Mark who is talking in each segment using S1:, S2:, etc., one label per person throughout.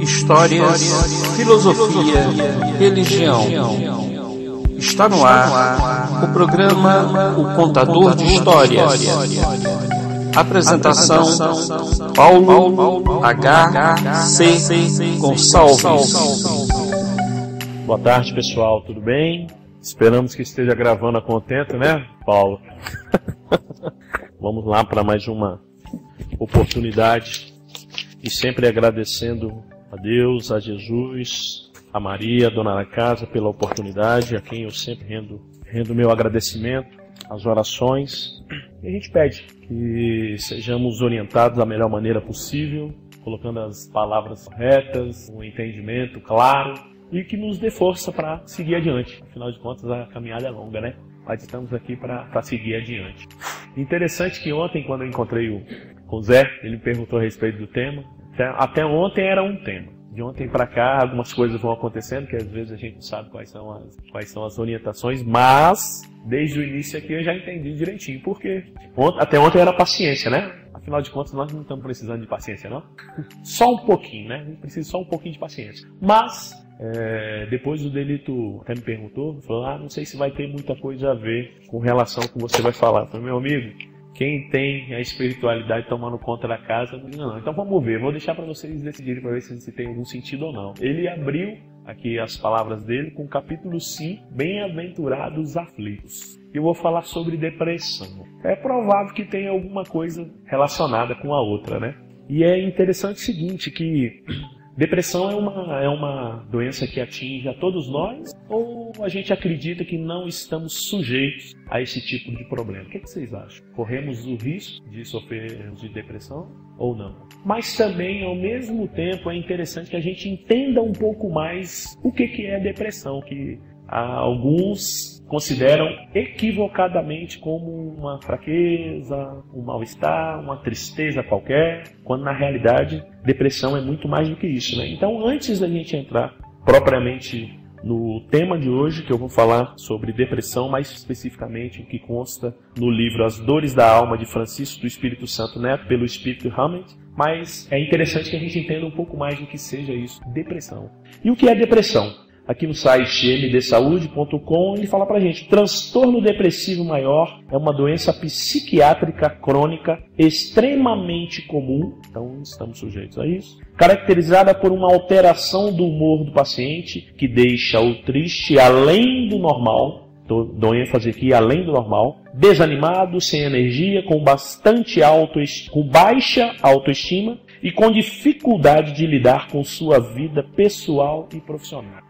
S1: histórias, filosofia, religião. Está no ar o programa O Contador de Histórias. Apresentação: Paulo H.C. Gonçalves.
S2: Boa tarde, pessoal, tudo bem? Esperamos que esteja gravando a contento, né, Paulo? Vamos lá para mais uma oportunidade e sempre agradecendo a Deus, a Jesus, a Maria, a dona da casa, pela oportunidade, a quem eu sempre rendo meu agradecimento, as orações. E a gente pede que sejamos orientados da melhor maneira possível, colocando as palavras corretas, um entendimento claro, e que nos dê força para seguir adiante. Afinal de contas, a caminhada é longa, né? Mas estamos aqui para seguir adiante. Interessante que ontem, quando eu encontrei com o Zé, ele me perguntou a respeito do tema. Até ontem era um tema. De ontem para cá, algumas coisas vão acontecendo, que às vezes a gente não sabe quais são as orientações, mas desde o início aqui eu já entendi direitinho. Por quê? Até ontem era paciência, né? Afinal de contas, nós não estamos precisando de paciência, não? Só um pouquinho, né? A gente precisa só um pouquinho de paciência. Mas, depois o Delito até me perguntou, falou, não sei se vai ter muita coisa a ver com relação ao que você vai falar. Eu falei, meu amigo, quem tem a espiritualidade tomando conta da casa, não. Então vamos ver, vou deixar para vocês decidirem para ver se tem algum sentido ou não. Ele abriu aqui as palavras dele com o capítulo 5, Bem-aventurados aflitos. Eu vou falar sobre depressão. É provável que tenha alguma coisa relacionada com a outra, né? E é interessante o seguinte, que depressão é uma doença que atinge a todos nós, ou a gente acredita que não estamos sujeitos a esse tipo de problema? O que vocês acham? Corremos o risco de sofrer de depressão ou não? Mas também, ao mesmo tempo, é interessante que a gente entenda um pouco mais o que é depressão, que alguns consideram equivocadamente como uma fraqueza, um mal-estar, uma tristeza qualquer, quando na realidade depressão é muito mais do que isso, né? Então, antes da gente entrar propriamente no tema de hoje, que eu vou falar sobre depressão, mais especificamente o que consta no livro As Dores da Alma, de Francisco do Espírito Santo Neto, pelo Espírito Hammett, mas é interessante que a gente entenda um pouco mais do que seja isso, depressão. E o que é depressão? Aqui no site mdsaude.com ele fala pra gente: transtorno depressivo maior é uma doença psiquiátrica crônica extremamente comum, então estamos sujeitos a isso, caracterizada por uma alteração do humor do paciente que deixa-o triste além do normal, dou ênfase aqui, além do normal, desanimado, sem energia, com baixa autoestima e com dificuldade de lidar com sua vida pessoal e profissional.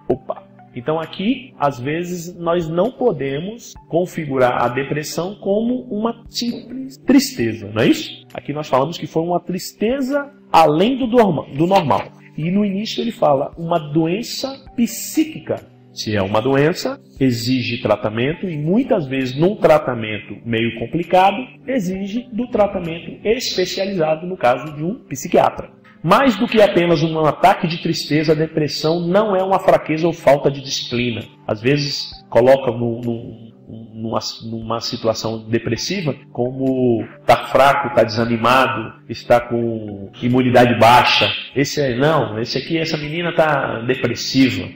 S2: Então aqui, às vezes, nós não podemos configurar a depressão como uma simples tristeza, não é isso? Aqui nós falamos que foi uma tristeza além do normal. E no início ele fala uma doença psíquica. Se é uma doença, exige tratamento e muitas vezes num tratamento meio complicado, exige do tratamento especializado no caso de um psiquiatra. Mais do que apenas um ataque de tristeza, a depressão não é uma fraqueza ou falta de disciplina. Às vezes coloca numa situação depressiva como está fraco, está desanimado, está com imunidade baixa. Essa menina está depressiva,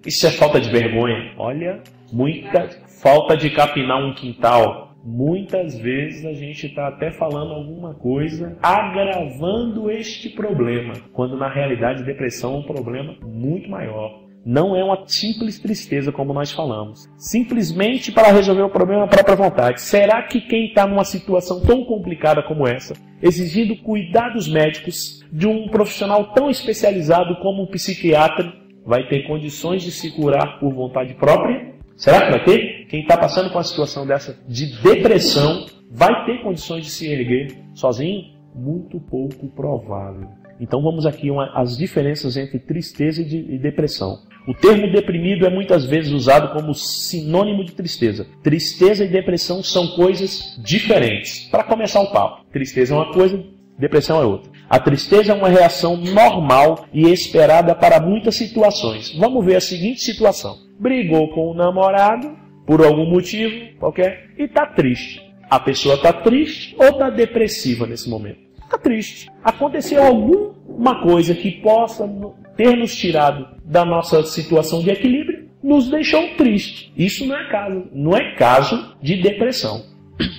S2: isso é falta de vergonha. Olha, muita falta de capinar um quintal. Muitas vezes a gente está até falando alguma coisa agravando este problema, quando na realidade a depressão é um problema muito maior. Não é uma simples tristeza como nós falamos. Simplesmente para resolver o problema à própria vontade. Será que quem está numa situação tão complicada como essa, exigindo cuidados médicos de um profissional tão especializado como um psiquiatra, vai ter condições de se curar por vontade própria? Será que vai ter? Quem está passando por uma situação dessa de depressão vai ter condições de se erguer sozinho? Muito pouco provável. Então vamos aqui as diferenças entre tristeza e depressão. O termo deprimido é muitas vezes usado como sinônimo de tristeza. Tristeza e depressão são coisas diferentes. Para começar o papo, tristeza é uma coisa, depressão é outra. A tristeza é uma reação normal e esperada para muitas situações. Vamos ver a seguinte situação. Brigou com o namorado, por algum motivo qualquer, e está triste. A pessoa está triste ou está depressiva nesse momento? Está triste. Aconteceu algum uma coisa que possa ter nos tirado da nossa situação de equilíbrio, nos deixou triste. Isso não é caso de depressão.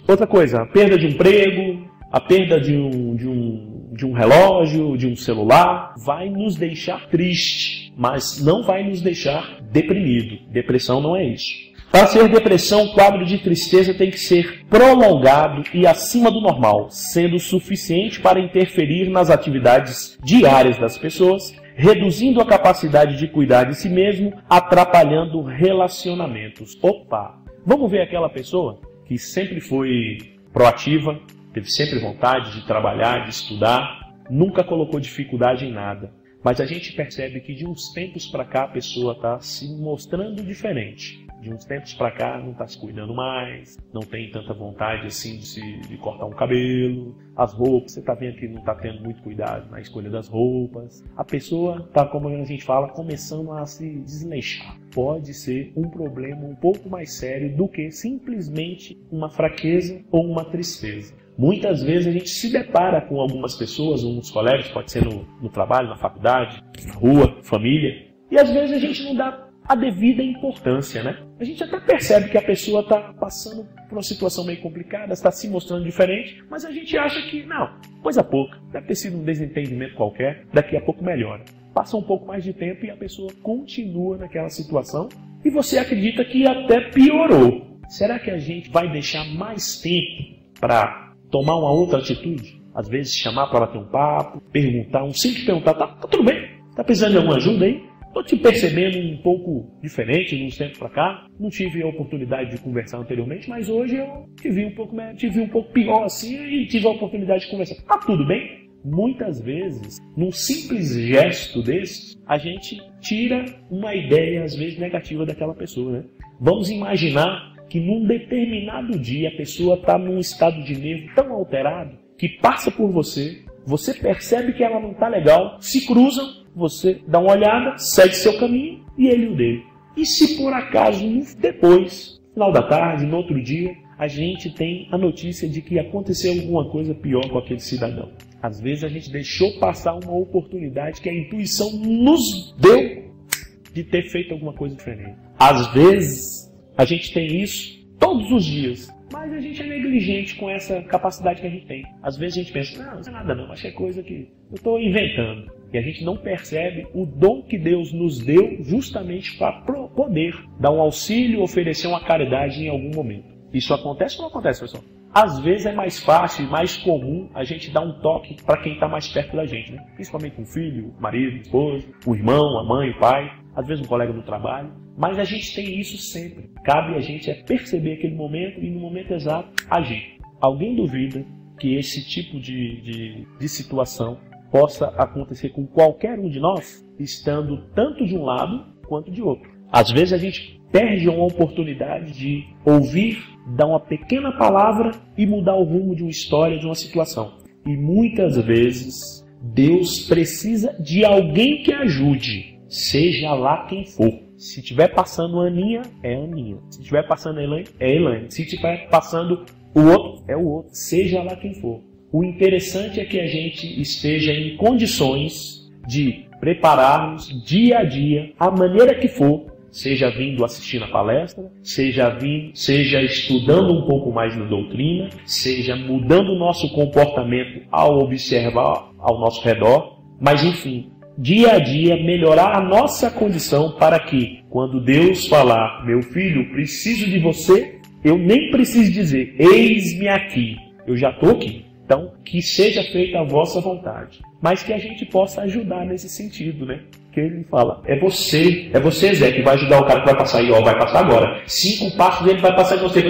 S2: Outra coisa, a perda de um emprego, a perda de um relógio, de um celular, vai nos deixar triste, mas não vai nos deixar deprimido. Depressão não é isso. Para ser depressão, o quadro de tristeza tem que ser prolongado e acima do normal, sendo suficiente para interferir nas atividades diárias das pessoas, reduzindo a capacidade de cuidar de si mesmo, atrapalhando relacionamentos. Opa! Vamos ver aquela pessoa que sempre foi proativa, teve sempre vontade de trabalhar, de estudar, nunca colocou dificuldade em nada. Mas a gente percebe que de uns tempos para cá a pessoa está se mostrando diferente. De uns tempos para cá não está se cuidando mais, não tem tanta vontade assim de cortar um cabelo, as roupas, você está vendo que não está tendo muito cuidado na escolha das roupas. A pessoa está, como a gente fala, começando a se desleixar. Pode ser um problema um pouco mais sério do que simplesmente uma fraqueza ou uma tristeza. Muitas vezes a gente se depara com algumas pessoas, uns colegas, pode ser no trabalho, na faculdade, na rua, família, e às vezes a gente não dá a devida importância, né? A gente até percebe que a pessoa está passando por uma situação meio complicada, está se mostrando diferente, mas a gente acha que, não, coisa pouca, deve ter sido um desentendimento qualquer, daqui a pouco melhora. Passa um pouco mais de tempo e a pessoa continua naquela situação e você acredita que até piorou. Será que a gente vai deixar mais tempo para tomar uma outra atitude? Às vezes chamar para bater um papo, perguntar, simples perguntar, tá tudo bem? Tá precisando de alguma ajuda aí? Estou te percebendo um pouco diferente de uns tempos para cá. Não tive a oportunidade de conversar anteriormente, mas hoje eu te vi um pouco pior assim e tive a oportunidade de conversar. Tá tudo bem? Muitas vezes, num simples gesto desse, a gente tira uma ideia, às vezes, negativa daquela pessoa, né? Vamos imaginar que num determinado dia a pessoa está num estado de nervo tão alterado que passa por você, você percebe que ela não está legal, se cruzam, você dá uma olhada, segue seu caminho e ele o dele. E se por acaso depois, final da tarde, no outro dia, a gente tem a notícia de que aconteceu alguma coisa pior com aquele cidadão. Às vezes a gente deixou passar uma oportunidade que a intuição nos deu de ter feito alguma coisa diferente. Às vezes a gente tem isso todos os dias, mas a gente é negligente com essa capacidade que a gente tem. Às vezes a gente pensa, não é nada não, acho que é coisa que eu estou inventando. E a gente não percebe o dom que Deus nos deu justamente para poder dar um auxílio, oferecer uma caridade em algum momento. Isso acontece ou não acontece, pessoal? Às vezes é mais fácil e mais comum a gente dar um toque para quem está mais perto da gente, né? Principalmente um filho, o marido, o esposo, o irmão, a mãe, o pai, às vezes um colega do trabalho. Mas a gente tem isso sempre. Cabe a gente perceber aquele momento e no momento exato agir. Alguém duvida que esse tipo de situação possa acontecer com qualquer um de nós, estando tanto de um lado quanto de outro? Às vezes a gente perde uma oportunidade de ouvir, dar uma pequena palavra e mudar o rumo de uma história, de uma situação. E muitas vezes Deus precisa de alguém que ajude, seja lá quem for. Se estiver passando a Aninha, é a Aninha. Se estiver passando a Elaine, é a Elaine. Se estiver passando o outro, é o outro. Seja lá quem for. O interessante é que a gente esteja em condições de prepararmos dia a dia, a maneira que for, seja vindo assistindo a palestra, seja estudando um pouco mais na doutrina, seja mudando o nosso comportamento ao observar ao nosso redor, mas enfim, dia a dia melhorar a nossa condição para que, quando Deus falar, meu filho, preciso de você, eu nem preciso dizer, eis-me aqui, eu já estou aqui. Então, que seja feita a vossa vontade, mas que a gente possa ajudar nesse sentido, né? Que ele fala, é você Zé, que vai ajudar o cara que vai passar aí, ó, vai passar agora. 5 passos ele vai passar em você,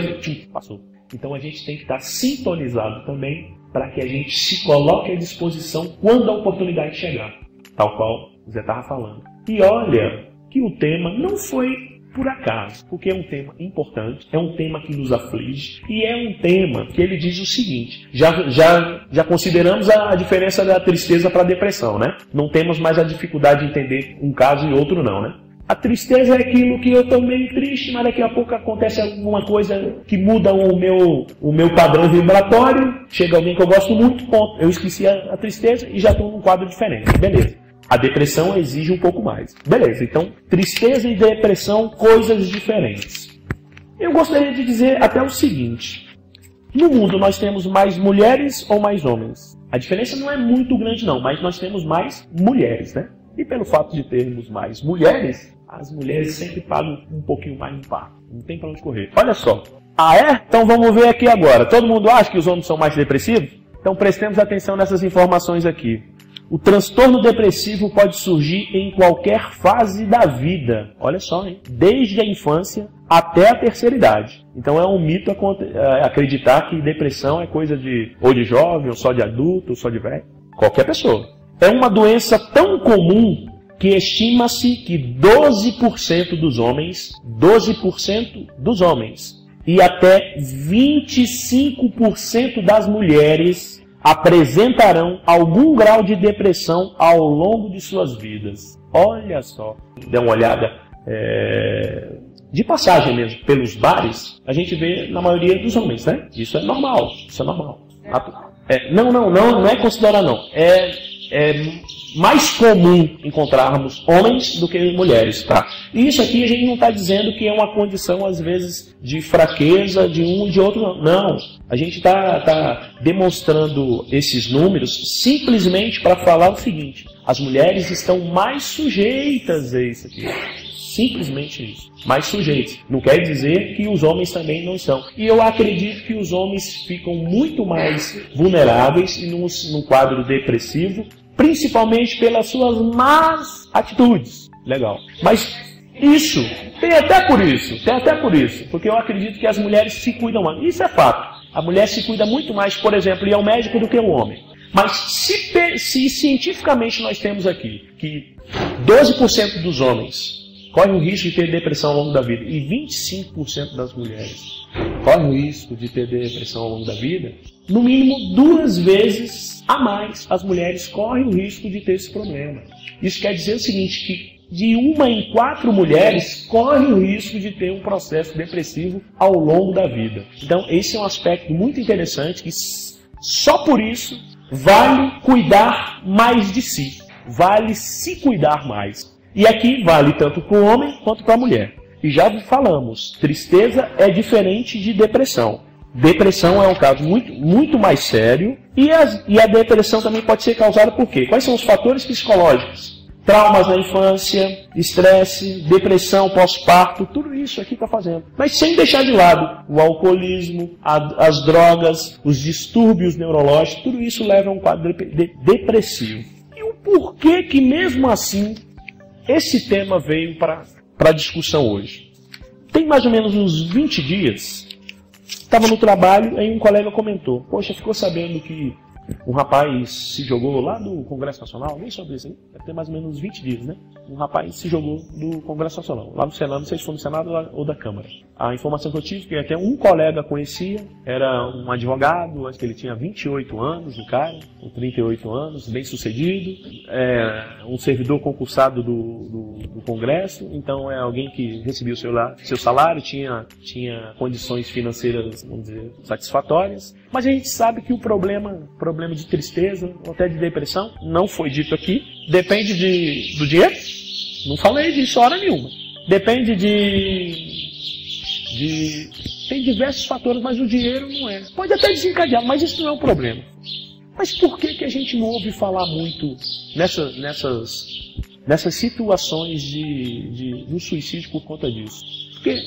S2: passou. Então a gente tem que estar sintonizado também para que a gente se coloque à disposição quando a oportunidade chegar, tal qual o Zé estava falando. E olha que o tema não foi por acaso, porque é um tema importante, é um tema que nos aflige e é um tema que ele diz o seguinte, já consideramos a diferença da tristeza para a depressão, né? Não temos mais a dificuldade de entender um caso e outro não, né? A tristeza é aquilo que eu estou meio triste, mas daqui a pouco acontece alguma coisa que muda o meu padrão vibratório, chega alguém que eu gosto muito, ponto. Eu esqueci a tristeza e já estou num quadro diferente. Beleza. A depressão exige um pouco mais. Beleza, então tristeza e depressão, coisas diferentes. Eu gostaria de dizer até o seguinte. No mundo nós temos mais mulheres ou mais homens? A diferença não é muito grande não, mas nós temos mais mulheres, né? E pelo fato de termos mais mulheres, as mulheres sempre pagam um pouquinho mais no par. Não tem para onde correr. Olha só. Ah, é? Então vamos ver aqui agora. Todo mundo acha que os homens são mais depressivos? Então prestemos atenção nessas informações aqui. O transtorno depressivo pode surgir em qualquer fase da vida. Olha só, hein? Desde a infância até a terceira idade. Então é um mito acreditar que depressão é coisa ou de jovem, ou só de adulto, ou só de velho. Qualquer pessoa. É uma doença tão comum que estima-se que 12% dos homens e até 25% das mulheres apresentarão algum grau de depressão ao longo de suas vidas. Olha só. Dê uma olhada de passagem mesmo pelos bares, a gente vê na maioria dos homens, né? Isso é normal. Isso é normal. Não é considerar não. É mais comum encontrarmos homens do que mulheres, tá? E isso aqui a gente não está dizendo que é uma condição, às vezes, de fraqueza de um e de outro, não. A gente está demonstrando esses números simplesmente para falar o seguinte: as mulheres estão mais sujeitas a isso aqui. Simplesmente isso. Mais sujeitos. Não quer dizer que os homens também não estão. E eu acredito que os homens ficam muito mais vulneráveis num quadro depressivo, principalmente pelas suas más atitudes. Legal. Mas isso, tem até por isso, porque eu acredito que as mulheres se cuidam mais. Isso é fato. A mulher se cuida muito mais, por exemplo, ir ao médico do que o homem. Mas se cientificamente nós temos aqui que 12% dos homens correm o risco de ter depressão ao longo da vida e 25% das mulheres correm o risco de ter depressão ao longo da vida, no mínimo 2 vezes a mais as mulheres correm o risco de ter esse problema. Isso quer dizer o seguinte, que de 1 em 4 mulheres correm o risco de ter um processo depressivo ao longo da vida. Então esse é um aspecto muito interessante que só por isso vale cuidar mais de si, vale se cuidar mais. E aqui vale tanto para o homem quanto para a mulher. E já falamos, tristeza é diferente de depressão. Depressão é um caso muito mais sério. E a depressão também pode ser causada por quê? Quais são os fatores psicológicos? Traumas na infância, estresse, depressão pós-parto, tudo isso aqui está fazendo. Mas sem deixar de lado o alcoolismo, as drogas, os distúrbios neurológicos, tudo isso leva a um quadro depressivo. E o porquê que mesmo assim esse tema veio para a discussão hoje? Tem mais ou menos uns 20 dias, estava no trabalho, aí um colega comentou: poxa, ficou sabendo que um rapaz se jogou lá do Congresso Nacional? Nem sobre isso aí, deve ter mais ou menos uns 20 dias, né? Um rapaz se jogou do Congresso Nacional, lá no Senado, não sei se foi no Senado ou da Câmara. A informação que eu tive, que até um colega conhecia, era um advogado, acho que ele tinha 28 anos, o cara, ou 38 anos, bem sucedido, um servidor concursado do Congresso, então é alguém que recebia o seu salário, tinha condições financeiras, vamos dizer, satisfatórias. Mas a gente sabe que o problema de tristeza, ou até de depressão, não foi dito aqui, depende do dinheiro. Não falei disso hora nenhuma. Depende tem diversos fatores, mas o dinheiro não é. Pode até desencadear, mas isso não é um problema. Mas por que a gente não ouve falar muito nessas situações de suicídio por conta disso? Porque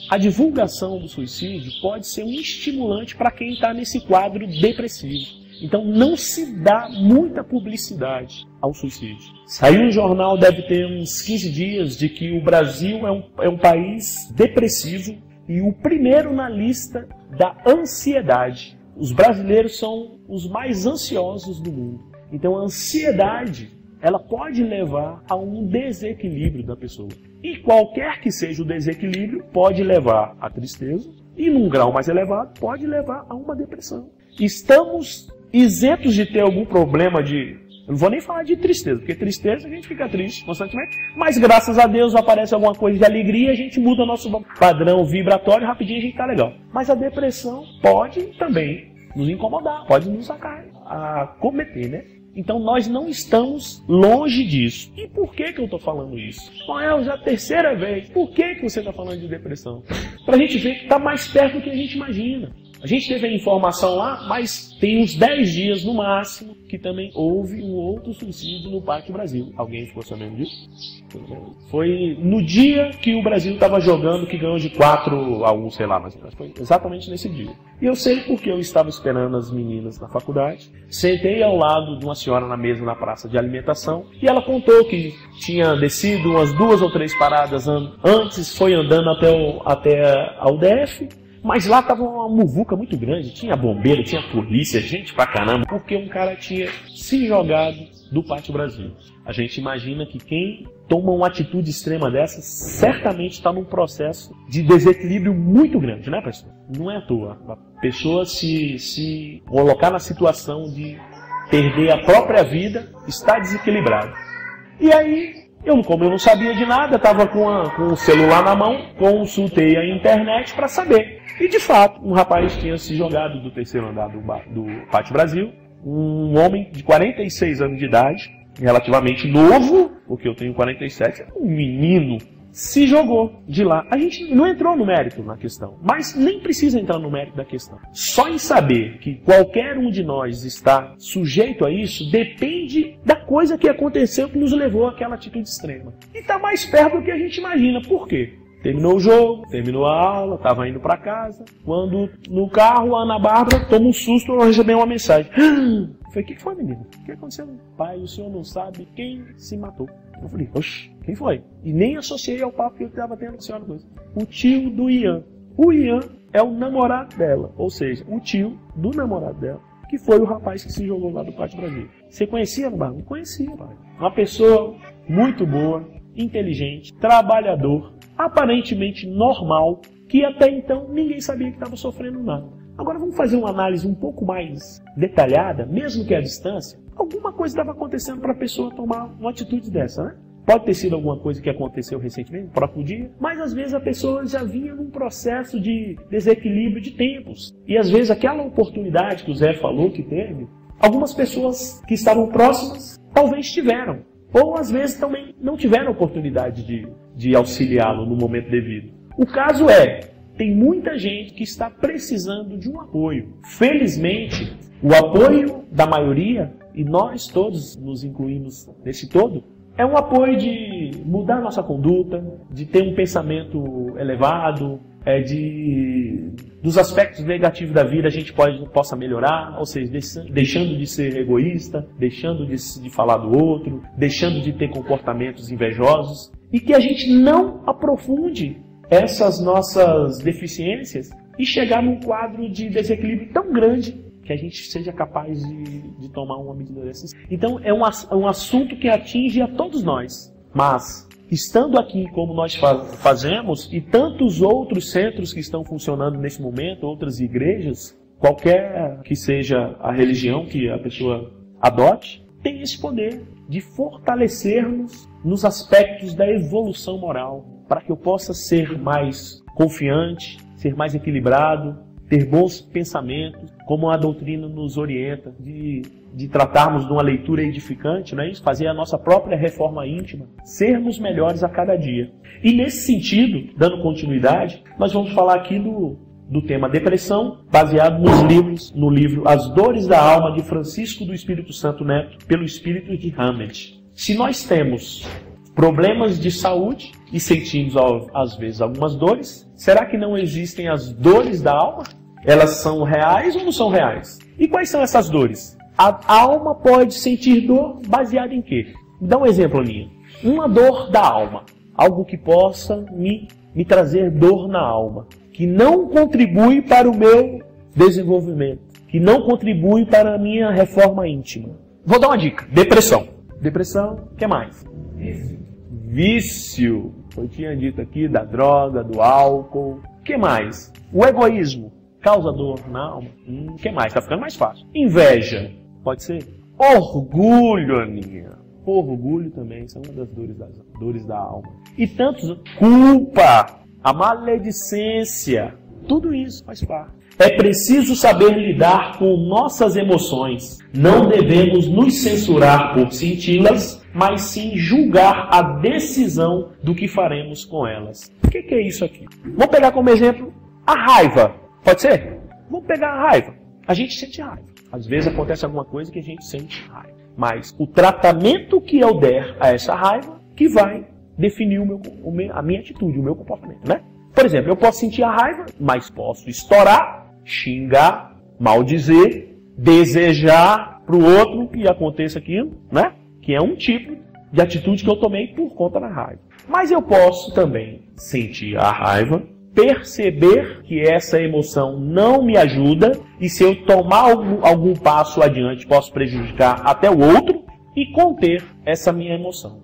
S2: a divulgação do suicídio pode ser um estimulante para quem está nesse quadro depressivo. Então não se dá muita publicidade ao suicídio. Saiu no jornal, deve ter uns 15 dias, de que o Brasil é um país depressivo e o primeiro na lista da ansiedade. Os brasileiros são os mais ansiosos do mundo. Então a ansiedade, ela pode levar a um desequilíbrio da pessoa. E qualquer que seja o desequilíbrio, pode levar à tristeza e, num grau mais elevado, pode levar a uma depressão. Estamos isentos de ter algum problema de Eu não vou nem falar de tristeza, porque tristeza a gente fica triste constantemente. Mas graças a Deus aparece alguma coisa de alegria e a gente muda nosso padrão vibratório, rapidinho a gente tá legal. Mas a depressão pode também nos incomodar, pode nos acometer, né? Então nós não estamos longe disso. E por que eu estou falando isso? Noel, já é a terceira vez. Por que você está falando de depressão? Para a gente ver que está mais perto do que a gente imagina. A gente teve a informação lá, mas tem uns 10 dias no máximo que também houve um outro suicídio no Parque Brasil. Alguém ficou sabendo disso? Foi no dia que o Brasil estava jogando, que ganhou de 4-1, sei lá, mas foi exatamente nesse dia. E eu sei porque eu estava esperando as meninas na faculdade, sentei ao lado de uma senhora na mesa na praça de alimentação, e ela contou que tinha descido umas 2 ou 3 paradas antes, foi andando até ao DF, mas lá estava uma muvuca muito grande, tinha bombeiro, tinha polícia, gente pra caramba, porque um cara tinha se jogado do Pátio Brasil. A gente imagina que quem toma uma atitude extrema dessa certamente está num processo de desequilíbrio muito grande, né, pessoal? Não é à toa. A pessoa se colocar na situação de perder a própria vida, está desequilibrado. E aí, como eu não sabia de nada, estava com o celular na mão, consultei a internet para saber. E de fato, um rapaz tinha se jogado do terceiro andar do Pátio Brasil, um homem de 46 anos de idade, relativamente novo, porque eu tenho 47, um menino, se jogou de lá. A gente não entrou no mérito na questão, mas nem precisa entrar no mérito da questão. Só em saber que qualquer um de nós está sujeito a isso, depende da coisa que aconteceu que nos levou àquela atitude extrema. E está mais perto do que a gente imagina. Por quê? Terminou o jogo, terminou a aula, estava indo para casa, quando no carro a Ana Bárbara toma um susto, eu recebi uma mensagem. Eu falei, o que foi, menino? O que aconteceu? Pai, o senhor não sabe quem se matou. Eu falei, oxe, quem foi? E nem associei ao papo que eu estava tendo com a senhora. O tio do Ian. O Ian é o namorado dela, ou seja, o tio do namorado dela, que foi o rapaz que se jogou lá do Pátio Brasil. Você conhecia, Ana Bárbara? Não conhecia, pai. Uma pessoa muito boa, inteligente, trabalhador, aparentemente normal, que até então ninguém sabia que estava sofrendo nada. Agora vamos fazer uma análise um pouco mais detalhada, mesmo que à distância. Alguma coisa estava acontecendo para a pessoa tomar uma atitude dessa, né? Pode ter sido alguma coisa que aconteceu recentemente, no próprio dia, mas às vezes a pessoa já vinha num processo de desequilíbrio de tempos. E às vezes aquela oportunidade que o Zé falou que teve, algumas pessoas que estavam próximas talvez tiveram. Ou às vezes também não tiveram oportunidade de auxiliá-lo no momento devido. O caso tem muita gente que está precisando de um apoio. Felizmente, o apoio da maioria, e nós todos nos incluímos nesse todo, é um apoio de mudar nossa conduta, de ter um pensamento elevado, dos aspectos negativos da vida a gente possa melhorar, ou seja, deixando de ser egoísta, deixando de falar do outro, deixando de ter comportamentos invejosos, e que a gente não aprofunde essas nossas deficiências e chegar num quadro de desequilíbrio tão grande que a gente seja capaz de tomar uma medida dessas. Então é um assunto que atinge a todos nós, mas estando aqui como nós fazemos, e tantos outros centros que estão funcionando nesse momento, outras igrejas, qualquer que seja a religião que a pessoa adote, tem esse poder de fortalecer-nos nos aspectos da evolução moral, para que eu possa ser mais confiante, ser mais equilibrado, ter bons pensamentos, como a doutrina nos orienta, de tratarmos de uma leitura edificante, não é isso? Fazer a nossa própria reforma íntima, sermos melhores a cada dia. E nesse sentido, dando continuidade, nós vamos falar aqui do tema depressão, baseado no livro As Dores da Alma, de Francisco do Espírito Santo Neto, pelo Espírito de Hammett. Se nós temos problemas de saúde e sentimos às vezes algumas dores, será que não existem as dores da alma? Elas são reais ou não são reais? E quais são essas dores? A alma pode sentir dor baseada em quê? Dá um exemplo, Aninha. Uma dor da alma. Algo que possa me trazer dor na alma. Que não contribui para o meu desenvolvimento. Que não contribui para a minha reforma íntima. Vou dar uma dica. Depressão. Depressão, o que mais? Vício. Eu tinha dito aqui da droga, do álcool. O que mais? O egoísmo. Causa dor na alma. O que mais? Está ficando mais fácil. Inveja. Pode ser? Orgulho, Aninha. Orgulho também, isso é uma das dores da alma. E tantos, culpa, a maledicência, tudo isso faz parte. É preciso saber lidar com nossas emoções. Não devemos nos censurar por senti-las, mas sim julgar a decisão do que faremos com elas. O que é isso aqui? Vamos pegar como exemplo a raiva. Pode ser? Vamos pegar a raiva. A gente sente raiva. Às vezes acontece alguma coisa que a gente sente raiva. Mas o tratamento que eu der a essa raiva que vai definir a minha atitude, o meu comportamento, né? Por exemplo, eu posso sentir a raiva, mas posso estourar, xingar, maldizer, desejar para o outro que aconteça aquilo, né? Que é um tipo de atitude que eu tomei por conta da raiva. Mas eu posso também sentir a raiva, perceber que essa emoção não me ajuda e se eu tomar algum passo adiante posso prejudicar até o outro e conter essa minha emoção.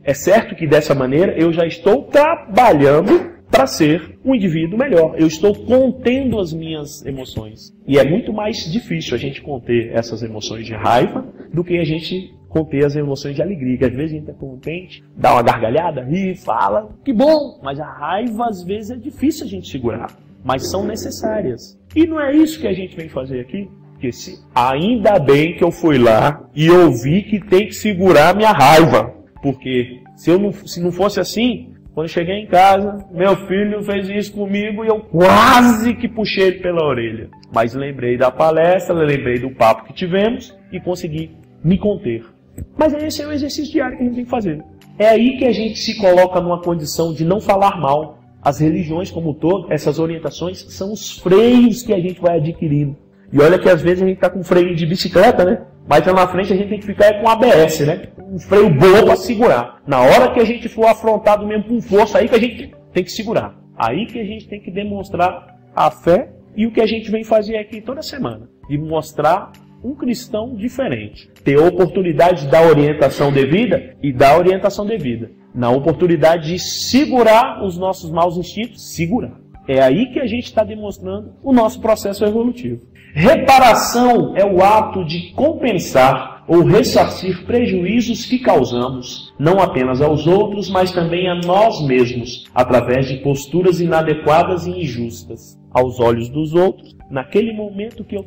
S2: É certo que dessa maneira eu já estou trabalhando para ser um indivíduo melhor. Eu estou contendo as minhas emoções. E é muito mais difícil a gente conter essas emoções de raiva do que a gente conter as emoções de alegria. Que às vezes a gente está contente, dá uma gargalhada, ri, fala, que bom! Mas a raiva às vezes é difícil a gente segurar. Mas são necessárias. E não é isso que a gente vem fazer aqui? Porque ainda bem que eu fui lá e ouvi que tem que segurar a minha raiva. Porque se não fosse assim, quando eu cheguei em casa, meu filho fez isso comigo e eu quase que puxei ele pela orelha. Mas lembrei da palestra, lembrei do papo que tivemos e consegui me conter. Mas esse é o exercício diário que a gente tem que fazer. É aí que a gente se coloca numa condição de não falar mal. As religiões como um todo, essas orientações, são os freios que a gente vai adquirindo. E olha que às vezes a gente está com freio de bicicleta, né? Mas lá na frente a gente tem que ficar com ABS, né? Um freio bom para segurar. Na hora que a gente for afrontado mesmo com força, aí que a gente tem que segurar. Aí que a gente tem que demonstrar a fé e o que a gente vem fazer aqui toda semana. De mostrar um cristão diferente. Ter a oportunidade da orientação devida e da orientação devida. Na oportunidade de segurar os nossos maus instintos, segurar. É aí que a gente está demonstrando o nosso processo evolutivo. Reparação é o ato de compensar ou ressarcir prejuízos que causamos, não apenas aos outros, mas também a nós mesmos, através de posturas inadequadas e injustas. Aos olhos dos outros, naquele momento que eu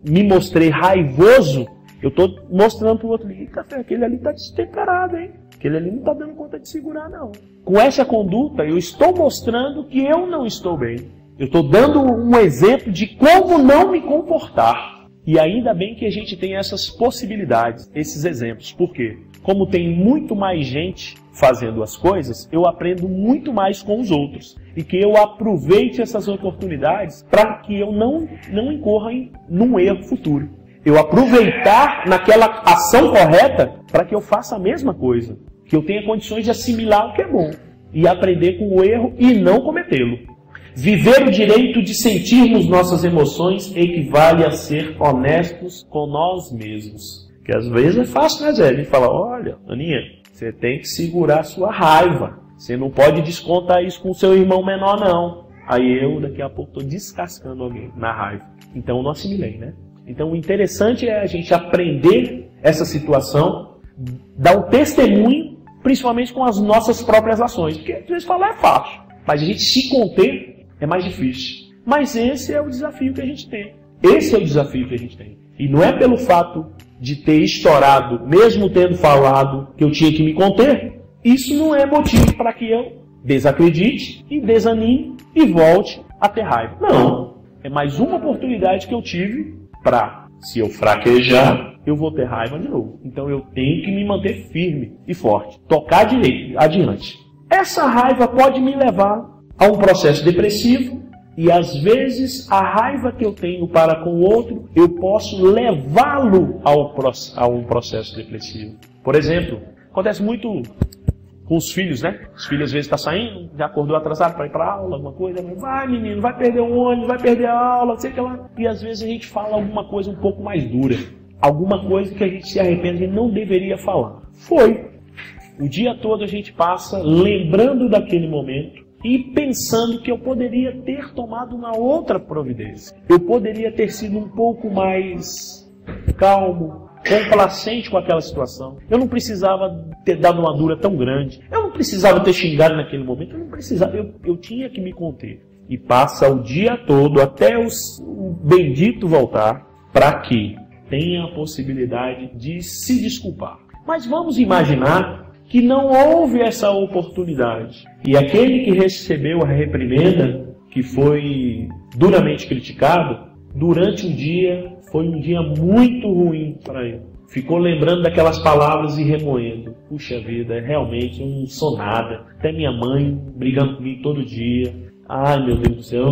S2: me mostrei raivoso, eu estou mostrando para o outro ali, café, aquele ali está destemperado, hein? Aquele ali não está dando conta de segurar, não. Com essa conduta, eu estou mostrando que eu não estou bem. Eu estou dando um exemplo de como não me comportar. E ainda bem que a gente tem essas possibilidades, esses exemplos. Por quê? Como tem muito mais gente fazendo as coisas, eu aprendo muito mais com os outros. E que eu aproveite essas oportunidades para que eu não incorra num erro futuro. Eu aproveitar naquela ação correta para que eu faça a mesma coisa. Que eu tenha condições de assimilar o que é bom. E aprender com o erro e não cometê-lo. Viver o direito de sentirmos nossas emoções equivale a ser honestos com nós mesmos. Que às vezes é fácil, né, Zé? A gente fala, olha, Aninha, você tem que segurar a sua raiva. Você não pode descontar isso com o seu irmão menor, não. Aí eu, daqui a pouco, estou descascando alguém na raiva. Então eu não assimilei, né? Então o interessante é a gente aprender essa situação, dar um testemunho, principalmente com as nossas próprias ações. Porque às vezes falar é fácil, mas a gente se conter é mais difícil. Mas esse é o desafio que a gente tem. Esse é o desafio que a gente tem. E não é pelo fato de ter estourado, mesmo tendo falado que eu tinha que me conter, isso não é motivo para que eu desacredite e desanime e volte a ter raiva. Não. É mais uma oportunidade que eu tive para, se eu fraquejar, eu vou ter raiva de novo. Então eu tenho que me manter firme e forte. Tocar direito, adiante. Essa raiva pode me levar a um processo depressivo e às vezes a raiva que eu tenho para com o outro, eu posso levá-lo a um processo depressivo. Por exemplo, acontece muito com os filhos, né? Os filhos às vezes estão saindo, já acordou atrasado para ir para aula, alguma coisa, vai menino, vai perder o ônibus, vai perder a aula, sei lá. E às vezes a gente fala alguma coisa um pouco mais dura, alguma coisa que a gente se arrepende e não deveria falar. Foi. O dia todo a gente passa lembrando daquele momento e pensando que eu poderia ter tomado uma outra providência. Eu poderia ter sido um pouco mais calmo, complacente com aquela situação. Eu não precisava ter dado uma dura tão grande. Eu não precisava ter xingado naquele momento. Eu não precisava. Eu tinha que me conter. E passa o dia todo até o bendito voltar para que tenha a possibilidade de se desculpar. Mas vamos imaginar que não houve essa oportunidade. E aquele que recebeu a reprimenda, que foi duramente criticado, durante o dia, foi um dia muito ruim para ele. Ficou lembrando daquelas palavras e remoendo. Puxa vida, realmente eu não sou nada. Até minha mãe brigando comigo todo dia. Ai, meu Deus do céu,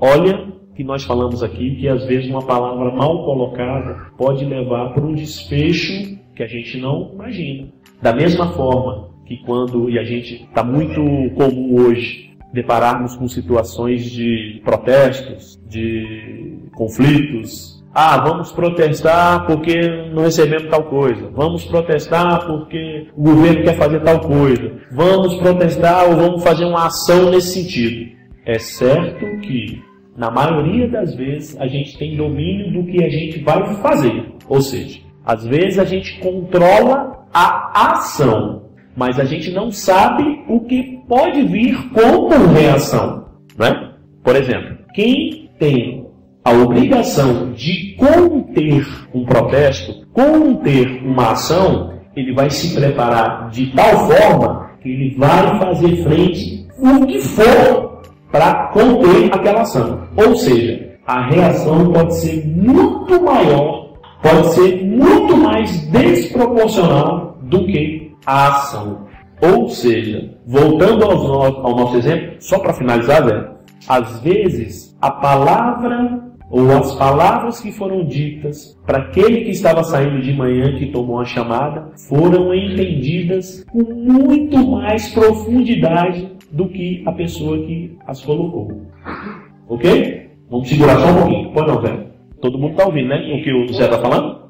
S2: Olha que nós falamos aqui que às vezes uma palavra mal colocada pode levar para um desfecho que a gente não imagina. Da mesma forma que e a gente está muito comum hoje, depararmos com situações de protestos, de conflitos. Vamos protestar porque não recebemos tal coisa. Vamos protestar porque o governo quer fazer tal coisa. Vamos protestar ou vamos fazer uma ação nesse sentido. É certo que, na maioria das vezes, a gente tem domínio do que a gente vai fazer. Ou seja, às vezes a gente controla a ação, mas a gente não sabe o que pode vir como reação. Né? Por exemplo, quem tem a obrigação de conter um protesto, conter uma ação, ele vai se preparar de tal forma que ele vai fazer frente o que for para conter aquela ação. Ou seja, a reação pode ser muito maior, pode ser muito mais desproporcional do que a ação. Ou seja, voltando ao nosso exemplo, só para finalizar, Zé, às vezes a palavra ou as palavras que foram ditas para aquele que estava saindo de manhã, que tomou a chamada, foram entendidas com muito mais profundidade do que a pessoa que as colocou. Ok? Vamos segurar só um pouquinho. Pode não, Zé? Todo mundo está ouvindo, né? O que o Zé está falando?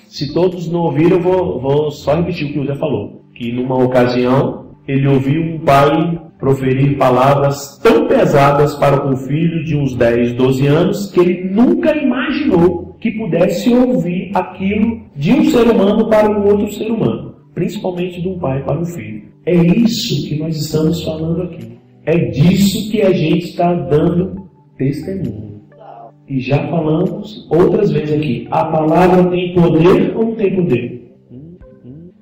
S2: Se todos não ouviram, eu vou só repetir o que o Zé falou. Que numa ocasião, ele ouviu um pai proferir palavras tão pesadas para um filho de uns 10, 12 anos, que ele nunca imaginou que pudesse ouvir aquilo de um ser humano para um outro ser humano. Principalmente de um pai para um filho. É isso que nós estamos falando aqui. É disso que a gente está dando testemunho. E já falamos outras vezes aqui. A palavra tem poder ou não tem poder?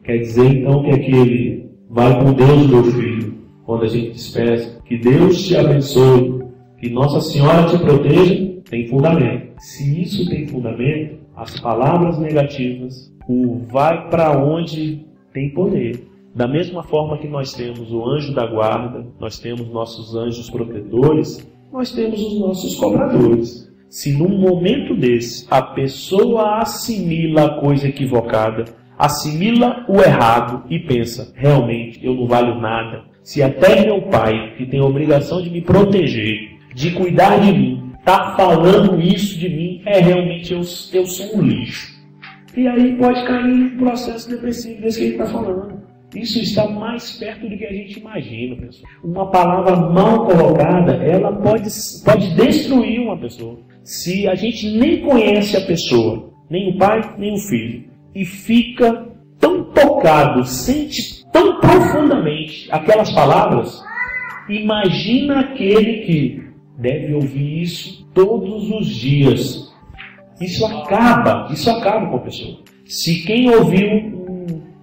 S2: Quer dizer então que aquele vai com Deus, meu filho, quando a gente despeça, que Deus te abençoe, que Nossa Senhora te proteja, tem fundamento. Se isso tem fundamento, as palavras negativas, o vai para onde tem poder. Da mesma forma que nós temos o anjo da guarda, nós temos nossos anjos protetores, nós temos os nossos cobradores. Se num momento desse a pessoa assimila a coisa equivocada, assimila o errado e pensa, realmente eu não valho nada, se até meu pai, que tem a obrigação de me proteger, de cuidar de mim, está falando isso de mim, realmente eu sou um lixo. E aí pode cair em processo depressivo desse que ele está falando. Isso está mais perto do que a gente imagina, pessoal. Uma palavra mal colocada, ela pode destruir uma pessoa. Se a gente nem conhece a pessoa, nem o pai, nem o filho, e fica tão tocado, sente tão profundamente aquelas palavras, imagina aquele que deve ouvir isso todos os dias. Isso acaba com a pessoa. Se quem ouviu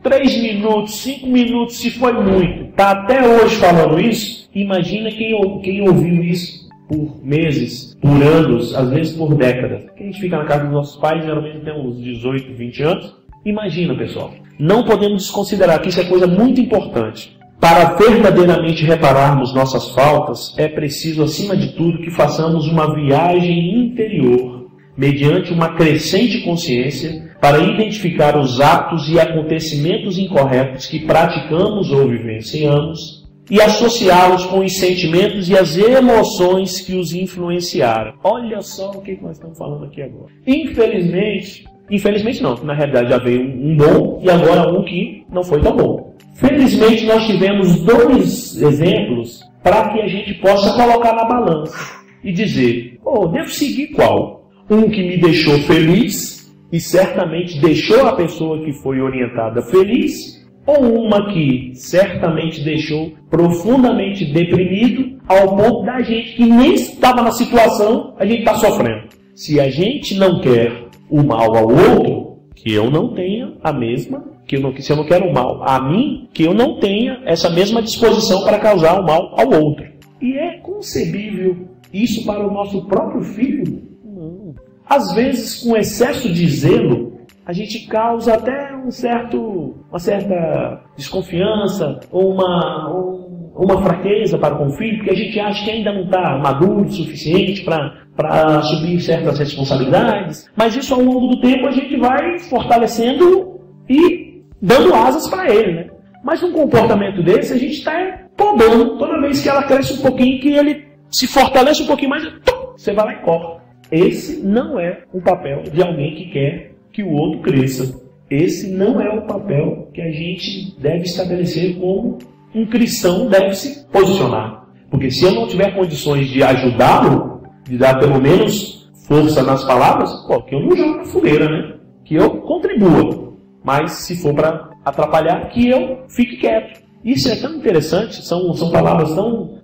S2: 3 minutos, 5 minutos, se foi muito, está até hoje falando isso, imagina quem ouviu isso por meses, por anos, às vezes por décadas. Quem a gente fica na casa dos nossos pais, geralmente tem uns 18, 20 anos. Imagina, pessoal. Não podemos desconsiderar que isso é coisa muito importante. Para verdadeiramente repararmos nossas faltas, é preciso, acima de tudo, que façamos uma viagem interior, mediante uma crescente consciência, para identificar os atos e acontecimentos incorretos que praticamos ou vivenciamos e associá-los com os sentimentos e as emoções que os influenciaram. Olha só o que nós estamos falando aqui agora. Infelizmente não, na realidade já veio um bom e agora um que não foi tão bom. Felizmente nós tivemos 2 exemplos para que a gente possa colocar na balança e dizer, devo seguir qual? Um que me deixou feliz, e certamente deixou a pessoa que foi orientada feliz, ou uma que certamente deixou profundamente deprimido ao ponto da gente que nem estava na situação, a gente está sofrendo. Se a gente não quer o mal ao outro, que eu não tenha a mesma, se eu não quero o mal a mim, que eu não tenha essa mesma disposição para causar o mal ao outro. E é concebível isso para o nosso próprio filho? Não. Às vezes, com excesso de zelo, a gente causa até uma certa desconfiança ou uma fraqueza para com o filho, porque a gente acha que ainda não está maduro o suficiente para assumir certas responsabilidades. Mas isso, ao longo do tempo, a gente vai fortalecendo e dando asas para ele, né? Mas num comportamento desse, a gente está podando. Toda vez que ela cresce um pouquinho, que ele se fortalece um pouquinho mais, você vai lá e corta. Esse não é o papel de alguém que quer que o outro cresça. Esse não é o papel que a gente deve estabelecer como um cristão deve se posicionar. Porque se eu não tiver condições de ajudá-lo, de dar pelo menos força nas palavras, que eu não jogo na fogueira, né? Que eu contribua. Mas se for para atrapalhar, que eu fique quieto. Isso é tão interessante, são palavras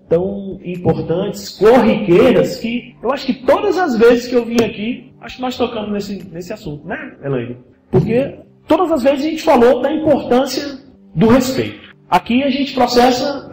S2: tão importantes, corriqueiras, que eu acho que todas as vezes que eu vim aqui, acho que nós tocamos nesse assunto, né, Elaine? Porque todas as vezes a gente falou da importância do respeito. Aqui a gente professa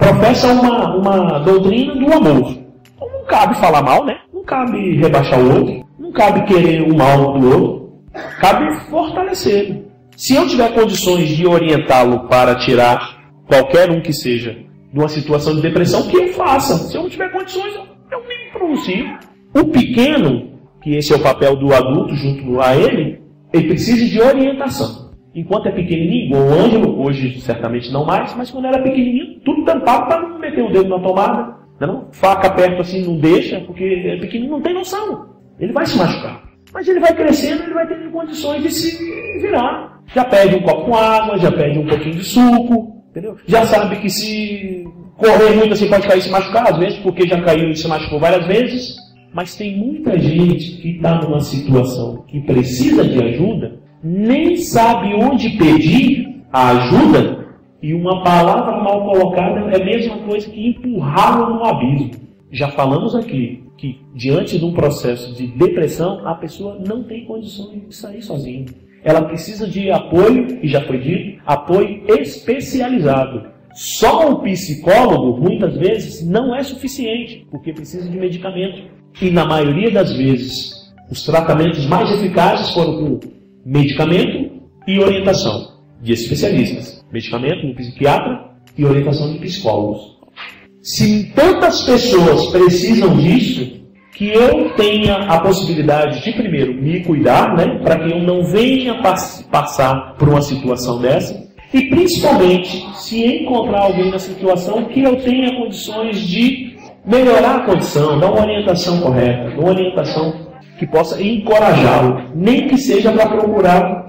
S2: uma doutrina do amor. Então não cabe falar mal, né? Não cabe rebaixar o outro, não cabe querer o mal do outro, cabe fortalecê-lo. Se eu tiver condições de orientá-lo para tirar qualquer um que seja de uma situação de depressão, que eu faça. Se eu não tiver condições, eu nem pronuncio. O pequeno, que esse é o papel do adulto junto a ele precisa de orientação. Enquanto é pequenininho, igual o Ângelo, hoje certamente não mais, mas quando era pequenininho, tudo tampado para não meter o dedo na tomada. Não? Faca perto assim não deixa, porque é pequenininho, não tem noção. Ele vai se machucar. Mas ele vai crescendo, ele vai tendo condições de se virar. Já pede um copo com água, já pede um pouquinho de suco, entendeu? Já sabe que se correr muito assim pode cair e se machucar, às vezes, porque já caiu e se machucou várias vezes. Mas tem muita gente que está numa situação que precisa de ajuda, nem sabe onde pedir a ajuda, e uma palavra mal colocada é a mesma coisa que empurrá-lo no abismo. Já falamos aqui que, diante de um processo de depressão, a pessoa não tem condições de sair sozinha. Ela precisa de apoio, e já foi dito, apoio especializado. Só o psicólogo, muitas vezes, não é suficiente, porque precisa de medicamento. E na maioria das vezes, os tratamentos mais eficazes foram com medicamento e orientação de especialistas. Medicamento, de psiquiatra e orientação de psicólogos. Se tantas pessoas precisam disso, que eu tenha a possibilidade de, primeiro, me cuidar, né, para que eu não venha passar por uma situação dessa, e principalmente, se encontrar alguém na situação, que eu tenha condições de melhorar a condição, dar uma orientação correta, uma orientação que possa encorajá-lo, nem que seja para procurar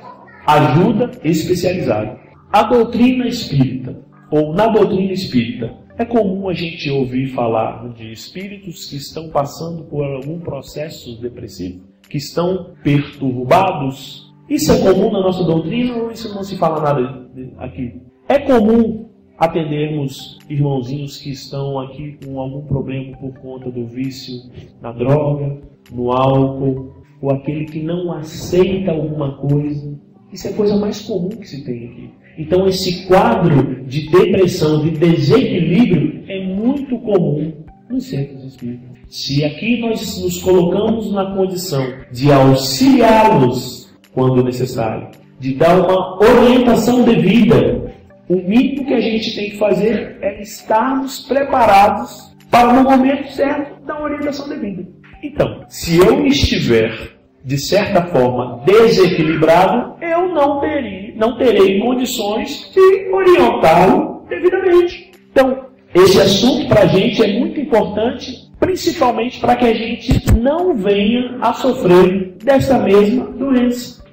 S2: ajuda especializada. A doutrina espírita, ou na doutrina espírita, é comum a gente ouvir falar de espíritos que estão passando por algum processo depressivo, que estão perturbados. Isso é comum na nossa doutrina ou isso não se fala nada aqui? É comum atendermos irmãozinhos que estão aqui com algum problema por conta do vício na droga, no álcool, ou aquele que não aceita alguma coisa. Isso é a coisa mais comum que se tem aqui. Então esse quadro de depressão, de desequilíbrio, é muito comum nos centros espíritas. Se aqui nós nos colocamos na condição de auxiliá-los quando necessário, de dar uma orientação devida, o mínimo que a gente tem que fazer é estarmos preparados para, no momento certo, dar uma orientação devida. Então, se eu estiver de certa forma desequilibrado, eu não terei condições de orientá-lo devidamente. Então, esse assunto para a gente é muito importante, principalmente para que a gente não venha a sofrer dessa mesma doença.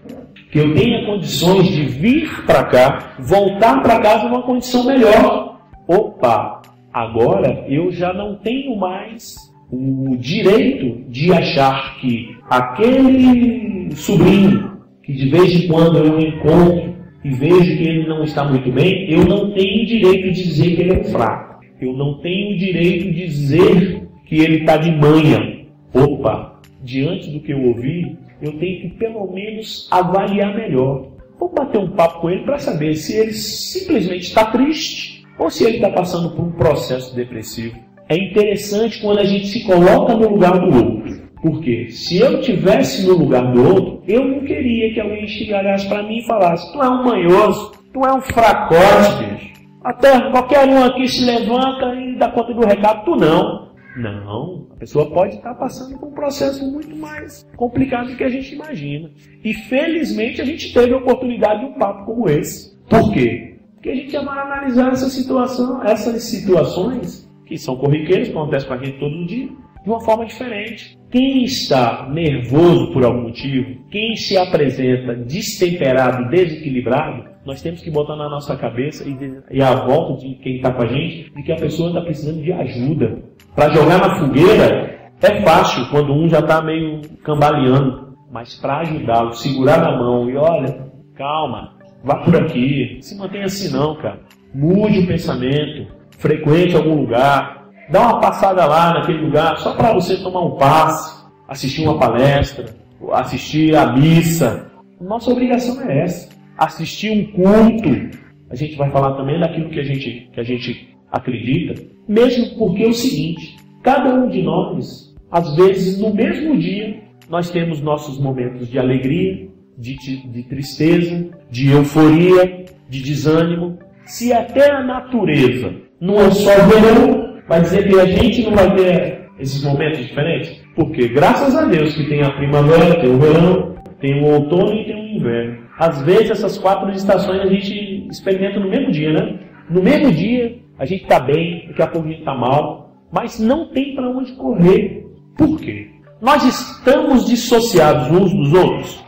S2: Que eu tenha condições de vir para cá, voltar para casa numa condição melhor. Opa, agora eu já não tenho mais o direito de achar que aquele sobrinho que de vez em quando eu encontro e vejo que ele não está muito bem, eu não tenho direito de dizer que ele é um fraco. Eu não tenho direito de dizer que ele está de manha. Opa, diante do que eu ouvi, eu tenho que pelo menos avaliar melhor. Vou bater um papo com ele para saber se ele simplesmente está triste ou se ele está passando por um processo depressivo. É interessante quando a gente se coloca no lugar do outro. Porque se eu estivesse no lugar do outro, eu não queria que alguém chegasse para mim e falasse: tu é um manhoso, tu é um fracote, bicho. Até qualquer um aqui se levanta e dá conta do recado, tu não. Não, a pessoa pode estar passando por um processo muito mais complicado do que a gente imagina. E felizmente a gente teve a oportunidade de um papo como esse. Por quê? Porque a gente já vai analisar essas situações que são corriqueiras, que acontecem com a gente todo dia, de uma forma diferente. Quem está nervoso por algum motivo, quem se apresenta destemperado, desequilibrado, nós temos que botar na nossa cabeça e à volta de quem está com a gente, de que a pessoa está precisando de ajuda. Para jogar na fogueira é fácil quando um já está meio cambaleando, mas para ajudá-lo, segurar na mão e olha, calma, vá por aqui, se mantenha assim não, cara. Mude o pensamento, frequente algum lugar, dá uma passada lá naquele lugar só para você tomar um passe, assistir uma palestra, assistir a missa. Nossa obrigação é essa. Assistir um culto. A gente vai falar também daquilo que a gente acredita. Mesmo porque é o seguinte, cada um de nós, às vezes no mesmo dia, nós temos nossos momentos de alegria, de tristeza, de euforia, de desânimo. Se até a natureza não é só verão, vai dizer que a gente não vai ter esses momentos diferentes? Porque graças a Deus que tem a primavera, tem o verão, tem o outono e tem o inverno. Às vezes essas 4 estações a gente experimenta no mesmo dia, né? No mesmo dia a gente está bem, daqui a pouco a gente está mal, mas não tem para onde correr. Por quê? Nós estamos dissociados uns dos outros.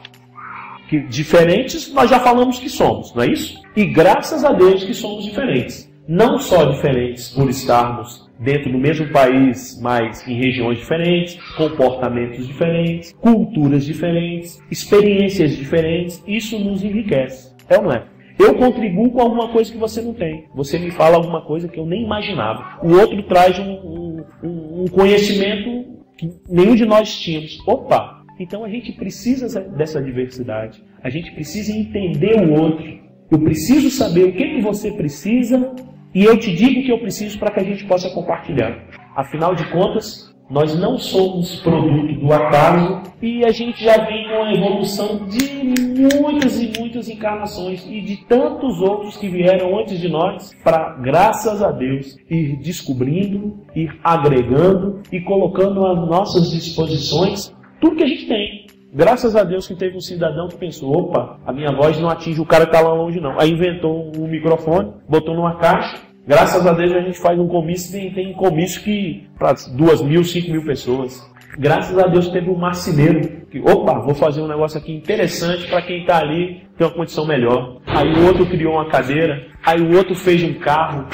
S2: Que diferentes nós já falamos que somos, não é isso? E graças a Deus que somos diferentes. Não só diferentes por estarmos dentro do mesmo país, mas em regiões diferentes, comportamentos diferentes, culturas diferentes, experiências diferentes. Isso nos enriquece. É ou não é? Eu contribuo com alguma coisa que você não tem. Você me fala alguma coisa que eu nem imaginava. O outro traz um conhecimento que nenhum de nós tínhamos. Opa! Então a gente precisa dessa diversidade. A gente precisa entender o outro. Eu preciso saber o que você precisa e eu te digo o que eu preciso para que a gente possa compartilhar. Afinal de contas, nós não somos produto do acaso e a gente já vem com a evolução de muitas e muitas encarnações e de tantos outros que vieram antes de nós para, graças a Deus, ir descobrindo, ir agregando e colocando às nossas disposições tudo que a gente tem. Graças a Deus que teve um cidadão que pensou, opa, a minha voz não atinge o cara que está lá longe não. Aí inventou um microfone, botou numa caixa. Graças a Deus a gente faz um comício, tem comício que para 2.000, 5.000 pessoas. Graças a Deus teve um marceneiro que, opa, vou fazer um negócio aqui interessante para quem está ali ter uma condição melhor. Aí o outro criou uma cadeira, aí o outro fez um carro.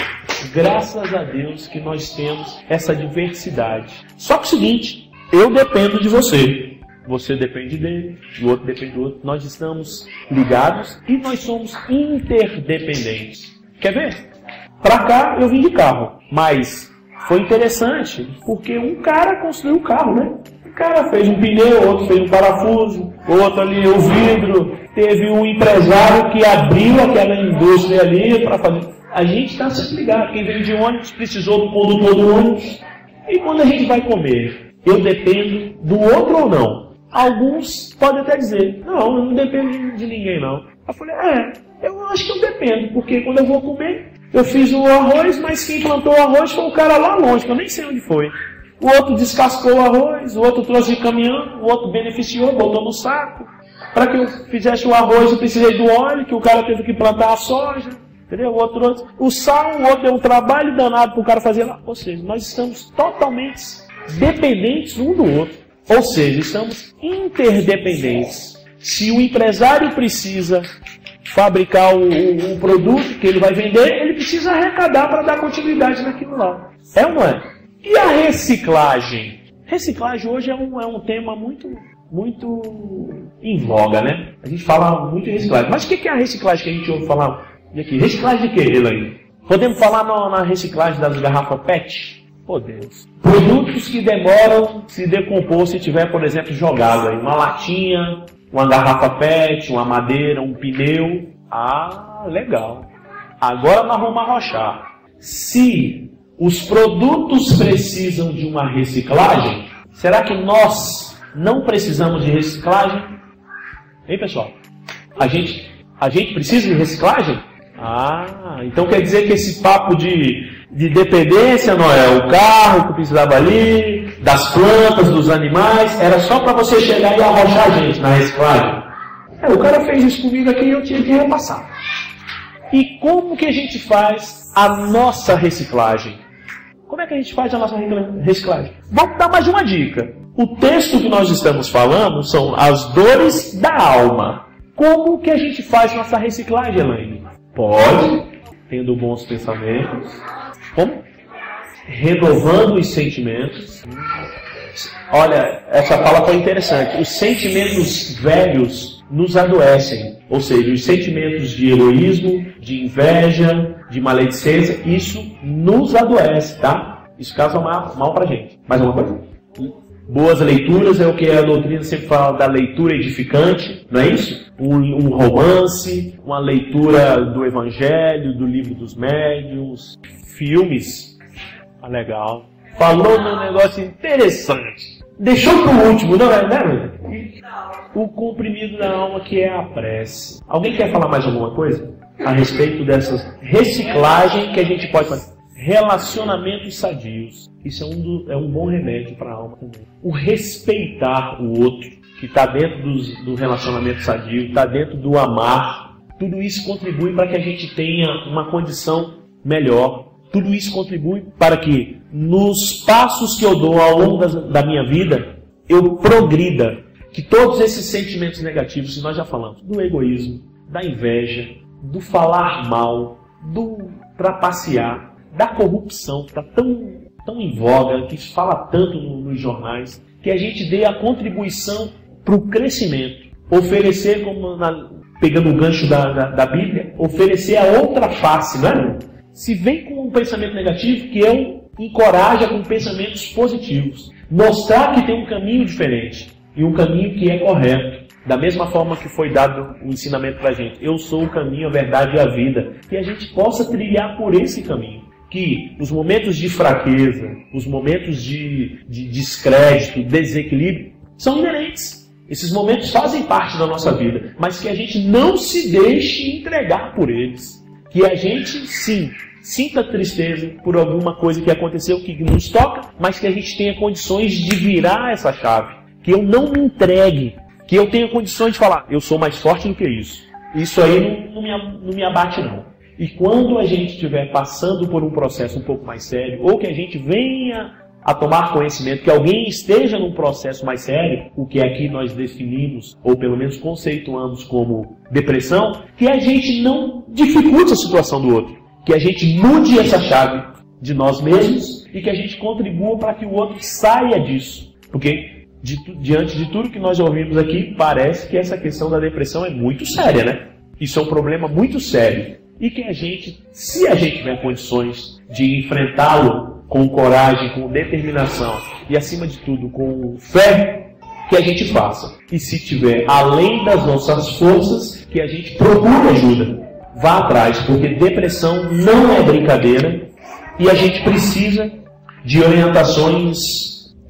S2: Graças a Deus que nós temos essa diversidade. Só que é o seguinte, eu dependo de você. Você depende dele, o outro depende do outro. Nós estamos ligados e nós somos interdependentes. Quer ver? Para cá eu vim de carro, mas foi interessante porque um cara construiu o carro, né? Um cara fez um pneu, outro fez um parafuso, outro ali o vidro. Teve um empresário que abriu aquela indústria ali para fazer. A gente está sempre ligado. Quem veio de ônibus precisou do condutor do ônibus. E quando a gente vai comer, eu dependo do outro ou não? Alguns podem até dizer, não, eu não dependo de ninguém não. Eu falei, eu acho que eu dependo, porque quando eu vou comer, eu fiz o arroz, mas quem plantou o arroz foi o cara lá longe, que eu nem sei onde foi. O outro descascou o arroz, o outro trouxe de caminhão, o outro beneficiou, botou no saco. Para que eu fizesse o arroz, eu precisei do óleo, que o cara teve que plantar a soja. Entendeu? O outro trouxe o sal, o outro deu um trabalho danado para o cara fazer lá. Ou seja, nós estamos totalmente dependentes um do outro. Ou seja, estamos interdependentes. Se o empresário precisa fabricar o produto que ele vai vender, ele precisa arrecadar para dar continuidade naquilo lá. É ou não é? E a reciclagem? Reciclagem hoje é um tema muito em voga, né? A gente fala muito em reciclagem. Mas o que é a reciclagem que a gente ouve falar aqui? Reciclagem de quê, Elaine? Podemos falar na reciclagem das garrafas PET? Podemos. Produtos que demoram se decompor se tiver, por exemplo, jogado aí uma latinha, uma garrafa PET, uma madeira, um pneu. Ah, legal. Agora nós vamos arrochar. Se os produtos precisam de uma reciclagem, será que nós não precisamos de reciclagem? Hein, pessoal? A gente precisa de reciclagem? Ah, então quer dizer que esse papo de dependência, não é? O carro que precisava ali, das plantas, dos animais, era só para você chegar e arrochar a gente na reciclagem. O cara fez isso comigo aqui e eu tinha que repassar. E como que a gente faz a nossa reciclagem? Como é que a gente faz a nossa reciclagem? Vamos dar mais uma dica. O texto que nós estamos falando são as dores da alma. Como que a gente faz nossa reciclagem, Elaine? Pode, tendo bons pensamentos. Como? Renovando os sentimentos. Olha, essa fala foi interessante. Os sentimentos velhos nos adoecem. Ou seja, os sentimentos de egoísmo, de inveja, de maledicência, isso nos adoece, tá? Isso causa mal pra gente. Mais uma coisa? Boas leituras é o que a doutrina sempre fala da leitura edificante, não é isso? Um romance, uma leitura do Evangelho, do Livro dos Médiuns, filmes. Ah, legal. Falou num negócio interessante. Deixou pro último, não é, né? O comprimido da alma, que é a prece. Alguém quer falar mais alguma coisa a respeito dessas reciclagem que a gente pode fazer? Relacionamentos sadios. Isso é um bom remédio para a alma também. O respeitar o outro, que está dentro do relacionamento sadio, está dentro do amar. Tudo isso contribui para que a gente tenha uma condição melhor. Tudo isso contribui para que, nos passos que eu dou ao longo da minha vida, eu progrida. Que todos esses sentimentos negativos, que nós já falamos, do egoísmo, da inveja, do falar mal, do trapacear, da corrupção, que está tão em voga, que se fala tanto nos jornais, que a gente dê a contribuição para o crescimento. Oferecer, pegando o gancho da Bíblia, oferecer a outra face, não é? Se vem com um pensamento negativo, que eu encoraje com pensamentos positivos. Mostrar que tem um caminho diferente. E um caminho que é correto. Da mesma forma que foi dado o ensinamento para a gente. Eu sou o caminho, a verdade e a vida. Que a gente possa trilhar por esse caminho. Que os momentos de fraqueza, os momentos de descrédito, desequilíbrio, são inerentes. Esses momentos fazem parte da nossa vida. Mas que a gente não se deixe entregar por eles. Que a gente, sim, sinta tristeza por alguma coisa que aconteceu, que nos toca, mas que a gente tenha condições de virar essa chave. Que eu não me entregue, que eu tenha condições de falar, eu sou mais forte do que isso. Isso aí não me abate não. E quando a gente estiver passando por um processo um pouco mais sério, ou que a gente venha a tomar conhecimento, que alguém esteja num processo mais sério, o que aqui nós definimos, ou pelo menos conceituamos como depressão, que a gente não dificulte a situação do outro. Que a gente mude essa chave de nós mesmos e que a gente contribua para que o outro saia disso. Porque diante de tudo que nós ouvimos aqui, parece que essa questão da depressão é muito séria, né? Isso é um problema muito sério. E que a gente, se a gente tiver condições de enfrentá-lo com coragem, com determinação e, acima de tudo, com fé, que a gente faça. E se tiver além das nossas forças, que a gente procure ajuda. Vá atrás, porque depressão não é brincadeira e a gente precisa de orientações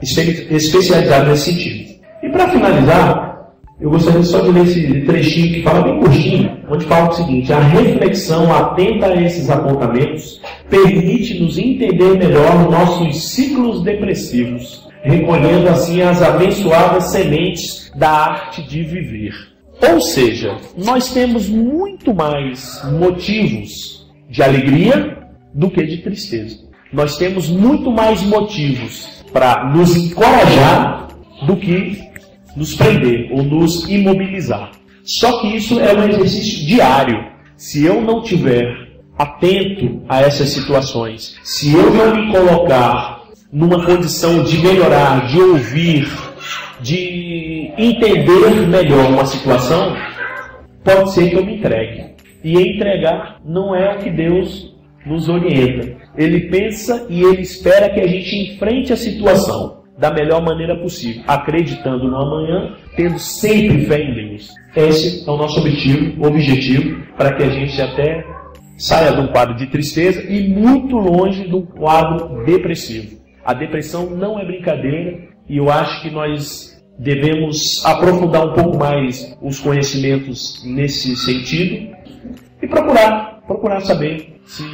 S2: especializadas nesse sentido. E para finalizar, eu gostaria só de ler esse trechinho que fala bem curtinho, onde fala o seguinte: a reflexão atenta a esses apontamentos permite-nos entender melhor nossos ciclos depressivos, recolhendo assim as abençoadas sementes da arte de viver. Ou seja, nós temos muito mais motivos de alegria do que de tristeza. Nós temos muito mais motivos para nos encorajar do que nos prender ou nos imobilizar. Só que isso é um exercício diário. Se eu não estiver atento a essas situações, se eu não me colocar numa condição de melhorar, de ouvir, de entender melhor uma situação, pode ser que eu me entregue. E entregar não é o que Deus nos orienta. Ele pensa e Ele espera que a gente enfrente a situação da melhor maneira possível, acreditando no amanhã, tendo sempre fé em Deus. Esse é o nosso objetivo para que a gente até saia de um quadro de tristeza e muito longe de um quadro depressivo. A depressão não é brincadeira e eu acho que nós devemos aprofundar um pouco mais os conhecimentos nesse sentido e procurar saber se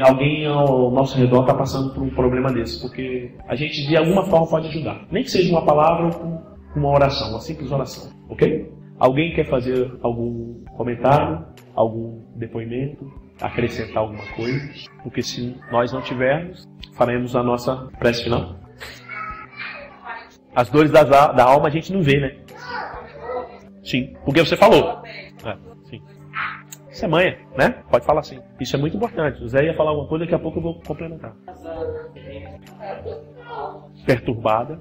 S2: alguém ao nosso redor está passando por um problema desse, porque a gente de alguma forma pode ajudar, nem que seja uma palavra ou com uma oração, uma simples oração, ok? Alguém quer fazer algum comentário, algum depoimento, acrescentar alguma coisa? Porque se nós não tivermos, faremos a nossa prece final. As dores da alma a gente não vê, né? Sim, porque você falou. Sim. Isso é manha, né? Pode falar assim. Isso é muito importante. O Zé ia falar alguma coisa, daqui a pouco eu vou complementar. Perturbada.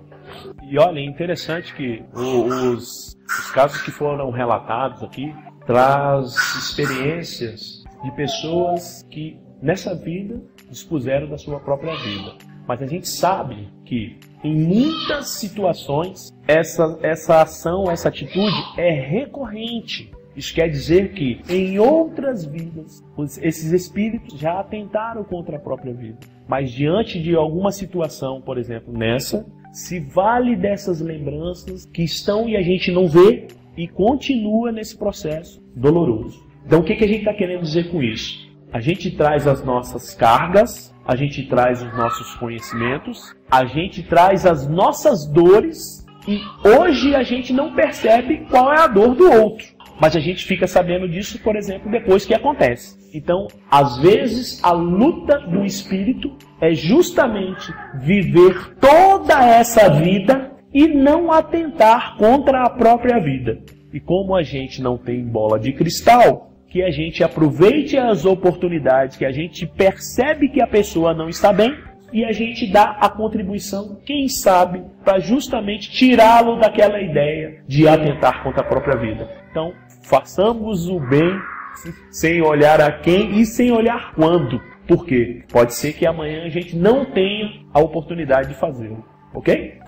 S2: E olha, é interessante que os casos que foram relatados aqui traz experiências de pessoas que nessa vida dispuseram da sua própria vida. Mas a gente sabe que em muitas situações essa ação, essa atitude é recorrente. Isso quer dizer que em outras vidas esses espíritos já atentaram contra a própria vida. Mas diante de alguma situação, por exemplo, nessa, se vale dessas lembranças que estão e a gente não vê e continua nesse processo doloroso. Então o que a gente está querendo dizer com isso? A gente traz as nossas cargas, a gente traz os nossos conhecimentos, a gente traz as nossas dores e hoje a gente não percebe qual é a dor do outro. Mas a gente fica sabendo disso, por exemplo, depois que acontece. Então, às vezes, a luta do espírito é justamente viver toda essa vida e não atentar contra a própria vida. E como a gente não tem bola de cristal, que a gente aproveite as oportunidades, que a gente percebe que a pessoa não está bem e a gente dá a contribuição, quem sabe, para justamente tirá-lo daquela ideia de atentar contra a própria vida. Então, façamos o bem sem olhar a quem e sem olhar quando. Por quê? Pode ser que amanhã a gente não tenha a oportunidade de fazê-lo. Ok?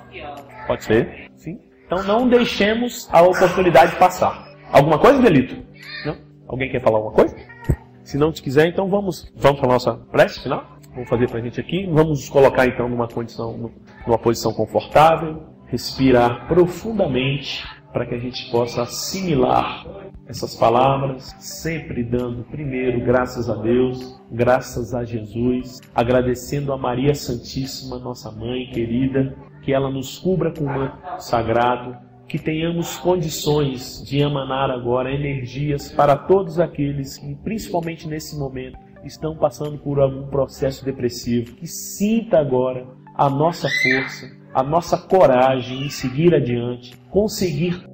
S2: Pode ser? Sim. Então não deixemos a oportunidade passar. Alguma coisa, Delito? Não? Alguém quer falar alguma coisa? Se não te quiser, então vamos para a nossa prece final. Vamos fazer para a gente aqui. Vamos nos colocar então numa posição confortável. Respirar profundamente para que a gente possa assimilar essas palavras, sempre dando primeiro graças a Deus, graças a Jesus, agradecendo a Maria Santíssima, nossa mãe querida, que ela nos cubra com o manto sagrado, que tenhamos condições de emanar agora energias para todos aqueles que, principalmente nesse momento, estão passando por algum processo depressivo, que sinta agora a nossa força, a nossa coragem em seguir adiante, conseguir